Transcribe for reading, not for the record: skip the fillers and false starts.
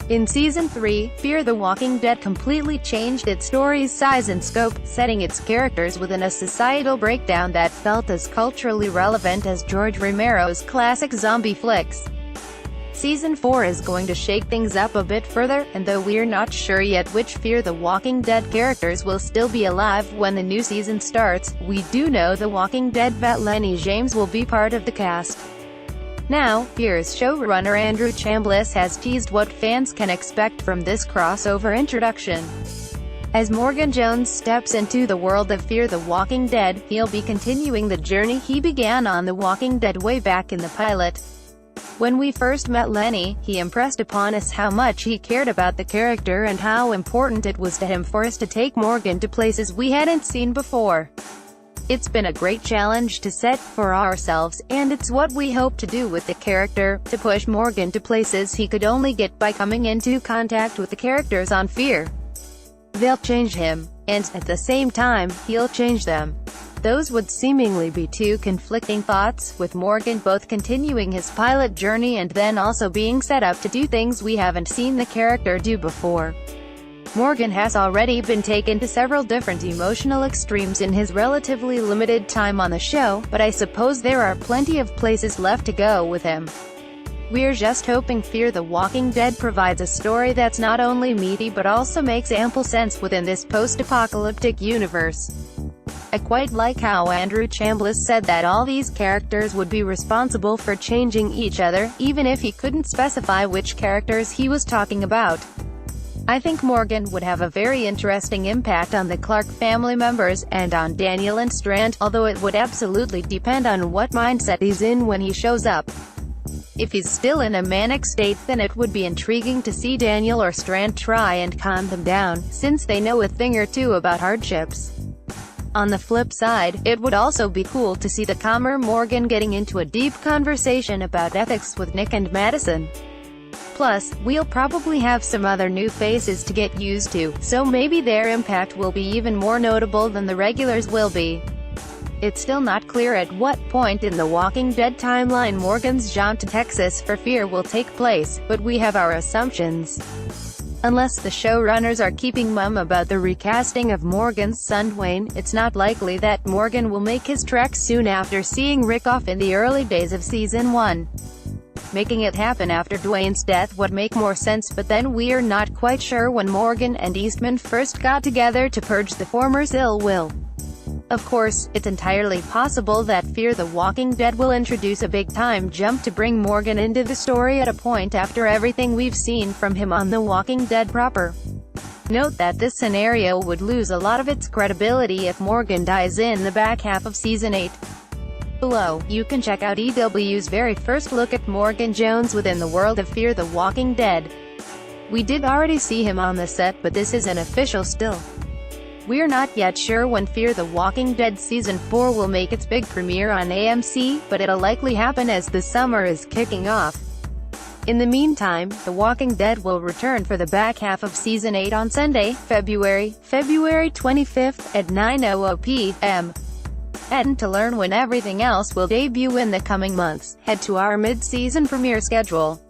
In Season 3, Fear the Walking Dead completely changed its story's size and scope, setting its characters within a societal breakdown that felt as culturally relevant as George Romero's classic zombie flicks. Season 4 is going to shake things up a bit further, and though we're not sure yet which Fear the Walking Dead characters will still be alive when the new season starts, we do know the Walking Dead vet Lenny James will be part of the cast. Now, Fear's showrunner Andrew Chambliss has teased what fans can expect from this crossover introduction. As Morgan Jones steps into the world of Fear the Walking Dead, he'll be continuing the journey he began on The Walking Dead way back in the pilot. When we first met Lenny, he impressed upon us how much he cared about the character and how important it was to him for us to take Morgan to places we hadn't seen before. It's been a great challenge to set for ourselves, and it's what we hope to do with the character, to push Morgan to places he could only get by coming into contact with the characters on Fear. They'll change him, and, at the same time, he'll change them. Those would seemingly be two conflicting thoughts, with Morgan both continuing his pilot journey and then also being set up to do things we haven't seen the character do before. Morgan has already been taken to several different emotional extremes in his relatively limited time on the show, but I suppose there are plenty of places left to go with him. We're just hoping Fear the Walking Dead provides a story that's not only meaty but also makes ample sense within this post-apocalyptic universe. I quite like how Andrew Chambliss said that all these characters would be responsible for changing each other, even if he couldn't specify which characters he was talking about. I think Morgan would have a very interesting impact on the Clark family members, and on Daniel and Strand, although it would absolutely depend on what mindset he's in when he shows up. If he's still in a manic state, then it would be intriguing to see Daniel or Strand try and calm them down, since they know a thing or two about hardships. On the flip side, it would also be cool to see the calmer Morgan getting into a deep conversation about ethics with Nick and Madison. Plus, we'll probably have some other new faces to get used to, so maybe their impact will be even more notable than the regulars will be. It's still not clear at what point in the Walking Dead timeline Morgan's jaunt to Texas for Fear will take place, but we have our assumptions. Unless the showrunners are keeping mum about the recasting of Morgan's son Dwayne, it's not likely that Morgan will make his trek soon after seeing Rick off in the early days of Season 1. Making it happen after Dwayne's death would make more sense, but then we're not quite sure when Morgan and Eastman first got together to purge the former's ill will. Of course, it's entirely possible that Fear the Walking Dead will introduce a big-time jump to bring Morgan into the story at a point after everything we've seen from him on The Walking Dead proper. Note that this scenario would lose a lot of its credibility if Morgan dies in the back half of Season 8. Below, you can check out EW's very first look at Morgan Jones within the world of Fear the Walking Dead. We did already see him on the set, but this isn't official still. We're not yet sure when Fear the Walking Dead Season 4 will make its big premiere on AMC, but it'll likely happen as the summer is kicking off. In the meantime, The Walking Dead will return for the back half of Season 8 on Sunday, February 25th at 9:00 p.m. And to learn when everything else will debut in the coming months, head to our mid-season premiere schedule.